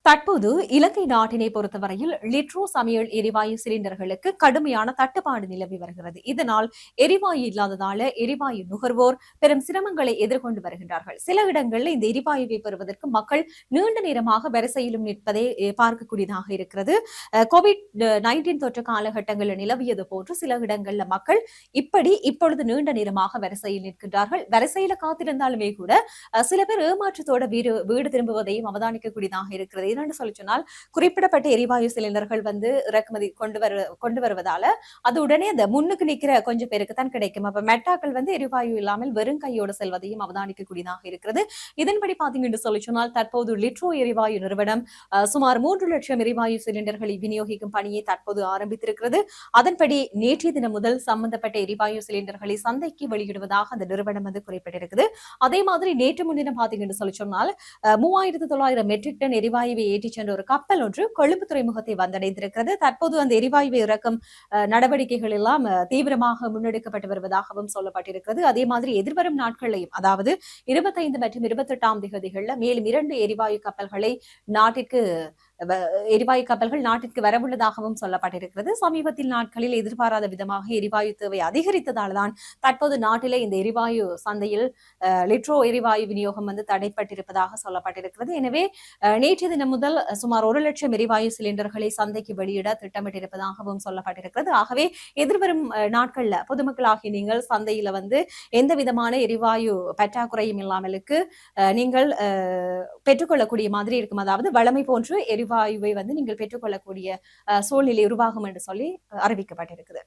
தற்போது இலங்கை நாட்டினை பொறுத்தவரையில் லிட்ரோ சமையல் எரிவாயு சிலிண்டர்களுக்கு கடுமையான தட்டுப்பாடு நிலவி வருகிறது. இதனால் எரிவாயு இல்லாததால எரிவாயு நுகர்வோர் பெரும் சிரமங்களை எதிர்கொண்டு வருகின்றார்கள். சில இடங்களில் இந்த எரிவாயுவை பெறுவதற்கு மக்கள் நீண்ட நேரமாக வரிசையிலும் நிற்பதை பார்க்கக்கூடியதாக இருக்கிறது. கோவிட்-19 தொற்று காலகட்டங்களில் நிலவியது போன்று சில இடங்களில் மக்கள் இப்பொழுது நீண்ட நேரமாக வரிசையில் நிற்கின்றார்கள். வரிசையில காத்திருந்தாலுமே கூட சில பேர் ஏமாற்றத்தோட வீடு திரும்புவதையும் அவதானிக்கக்கூடியதாக இருக்கிறது. என்னன்னு சொல்லி சொன்னால் குறிப்பிடப்பட்ட எரிவாயு சிலிண்டர்கள் இறக்குமதி கொண்டு வருவதால அது உடனே அந்த முன்னுக்கு நிக்கிற கொஞ்சம் பேருக்கு தான் கிடைக்கும். அப்ப மெட்டாக்கள் எரிவாயு இல்லாமல் வெறும் கையோடு செல்வதையும் அவதானிக்கக்கூடியதாக இருக்கிறது. இதன்படி பாத்தீங்கன்னு சொல்லி சொன்னால் தற்போது லிட்ரோ எரிவாயு நிறுவனம் சுமார் 3 லட்சம் எரிவாயு சிலிண்டர்களை விநியோகிக்கும் பணியை தற்போது ஆரம்பித்திருக்கிறது. அதன்படி நேற்றைய தினம் முதல் சம்பந்தப்பட்ட எரிவாயு சிலிண்டர்களை சந்தைக்கு வெளியிடுவதாக அந்த நிறுவனம் குறிப்பிட்டிருக்குது. அதே மாதிரி நேற்று முன்தினம் பாத்தீங்கன்னு சொல்லி சொன்னால் 3900 மெட்ரிக் டன் எரிவாயுவை ஏற்றிச் சென்ற ஒரு கப்பல் ஒன்று கொழும்பு துறைமுகத்தை வந்தடைந்திருக்கிறது. தற்போது அந்த எரிவாயுவை இறக்கும் நடவடிக்கைகள் எல்லாம் தீவிரமாக முன்னெடுக்கப்பட்டு வருவதாகவும் சொல்லப்பட்டிருக்கிறது. அதே மாதிரி எதிர்வரும் நாட்களையும் அதாவது 25 மற்றும் 28ஆம் தேதிகளில் மேலும் 2 எரிவாயு கப்பல்கள் நாட்டிற்கு வரவுள்ளதாகவும் சொல்லப்பட்டிருக்கிறது. சமீபத்தில் நாட்களில் எதிர்பாராத விதமாக எரிவாயு தேவை அதிகரித்ததால் தான் தற்போது நாட்டிலே இந்த எரிவாயு சந்தையில் லிட்ரோ எரிவாயு விநியோகம் தடைப்பட்டிருப்பதாக சொல்லப்பட்டிருக்கிறது. எனவே நேற்றைய தினம் முதல் சுமார் 1 லட்சம் எரிவாயு சிலிண்டர்களை சந்தைக்கு வெளியிட திட்டமிட்டிருப்பதாகவும் சொல்லப்பட்டிருக்கிறது. ஆகவே எதிர்வரும் நாட்கள்ல பொதுமக்களாகி நீங்கள் சந்தையில எந்த விதமான எரிவாயு பற்றாக்குறையும் இல்லாமலுக்கு நீங்கள் பெற்றுக்கொள்ளக்கூடிய மாதிரி இருக்கும். அதாவது வளமை போன்று எரிவாயுவை நீங்கள் பெற்றுக்கொள்ளக்கூடிய சூழ்நிலை உருவாகும் என்று சொல்லி அறிவிக்கப்பட்டிருக்குது.